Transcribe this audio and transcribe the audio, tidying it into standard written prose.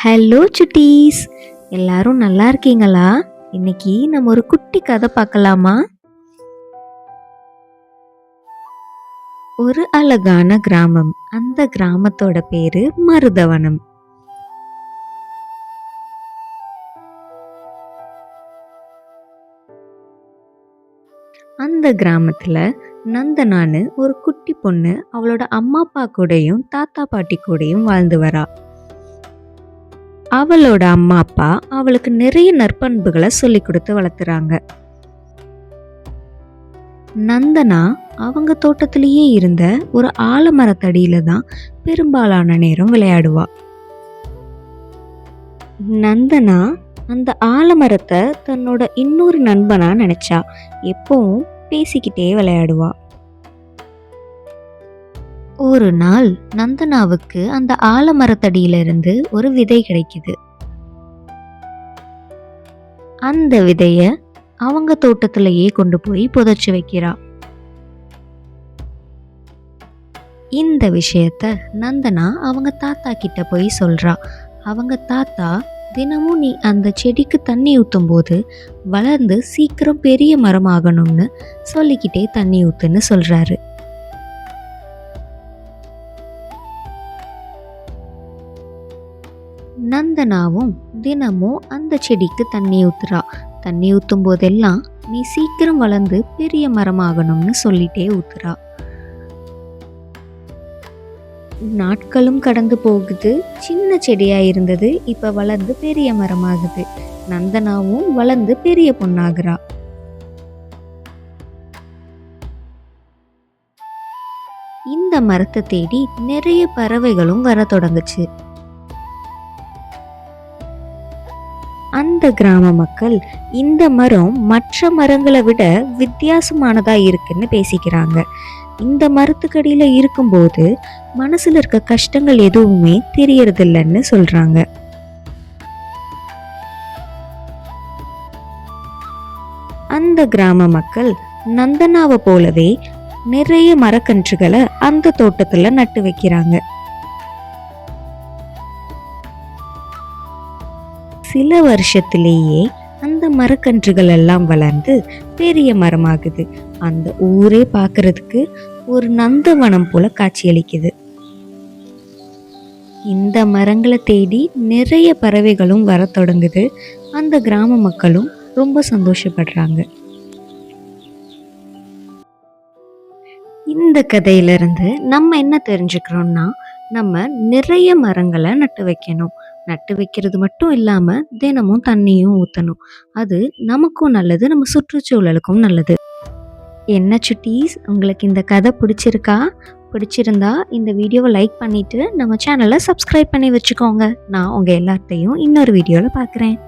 Hello சுட்டீஸ், எல்லாரும் நல்லா இருக்கீங்களா? இன்னைக்கு நம்ம ஒரு குட்டி கதை பார்க்கலாமா? ஒரு அழகான கிராமம். அந்த கிராமத்தோட பேரு மருதவனம். அந்த கிராமத்துல நந்தனான்னு ஒரு குட்டி பொண்ணு அவளோட அம்மா அப்பா கூடயும் தாத்தா பாட்டி கூடயும் வாழ்ந்து வரா. அவளோட அம்மா அப்பா அவளுக்கு நிறைய நற்பண்புகளை சொல்லி கொடுத்து வளர்த்துறாங்க. நந்தனா அவங்க தோட்டத்திலேயே இருந்த ஒரு ஆலமரத்தடியில தான் பெரும்பாலான நேரம் விளையாடுவா. நந்தனா அந்த ஆலமரத்தை தன்னோட இன்னொரு நண்பனா நினைச்சா. எப்பவும் பேசிக்கிட்டே விளையாடுவா. ஒரு நாள் நந்தனாவுக்கு அந்த ஆலமரத்தடியிலிருந்து ஒரு விதை கிடைக்குது. அந்த விதைய அவங்க தோட்டத்திலேயே கொண்டு போய் புதைச்சு வைக்கிறா. இந்த விஷயத்த நந்தனா அவங்க தாத்தா கிட்ட போய் சொல்றா. அவங்க தாத்தா தினமும் நீ அந்த செடிக்கு தண்ணி ஊத்தும் போது வளர்ந்து சீக்கிரம் பெரிய மரம் ஆகணும்னு சொல்லிக்கிட்டே தண்ணி ஊத்துன்னு சொல்றாரு. நந்தனாவும் தினமும் அந்த செடிக்கு தண்ணி ஊத்துறா. தண்ணி ஊத்தும் போதெல்லாம் நீ சீக்கிரம் வளர்ந்து பெரிய மரமாகணும்னு சொல்லிட்டே ஊத்துறா. நாட்களும் கடந்து போகுது. சின்ன செடியா இருந்தது இப்ப வளர்ந்து பெரிய மரமாகுது. நந்தனாவும் வளர்ந்து பெரிய பொண்ணாகிறா. இந்த மரத்தை தேடி நிறைய பறவைகளும் வர தொடங்குச்சு. அந்த கிராம மக்கள் இந்த மரம் மற்ற மரங்களை விட வித்தியாசமானதா இருக்குன்னு பேசிக்கிறாங்க. இந்த மரத்துக்கடியில இருக்கும்போது மனசுல இருக்க கஷ்டங்கள் எதுவுமே தெரியறதில்லைன்னு சொல்றாங்க. அந்த கிராம மக்கள் நந்தனாவை போலவே நிறைய மரக்கன்றுகளை அந்த தோட்டத்துல நட்டு வைக்கிறாங்க. சில வருஷத்திலேயே அந்த மரக்கன்றுகள் எல்லாம் வளர்ந்து பெரிய மரமாகுது. அந்த ஊரே பார்க்கறதுக்கு ஒரு நந்தவனம் போல காட்சியளிக்குது. இந்த மரங்களை தேடி நிறைய பறவைகளும் வர தொடங்குது. அந்த கிராம மக்களும் ரொம்ப சந்தோஷப்படுறாங்க. இந்த கதையிலிருந்து நம்ம என்ன தெரிஞ்சுக்கிறோம்னா, நம்ம நிறைய மரங்களை நட்டு வைக்கணும். நட்டு வைக்கிறது மட்டும் இல்லாம தினமும் தண்ணியும் ஊற்றணும். அது நமக்கும் நல்லது, நம்ம சுற்றுச்சூழலுக்கும் நல்லது. என்ன சுட்டீஸ், உங்களுக்கு இந்த கதை பிடிச்சிருக்கா? பிடிச்சிருந்தா இந்த வீடியோவை லைக் பண்ணிட்டு நம்ம சேனலை சப்ஸ்கிரைப் பண்ணி வச்சுக்கோங்க. நான் உங்க எல்லாத்தையும் இன்னொரு வீடியோவில் பார்க்குறேன்.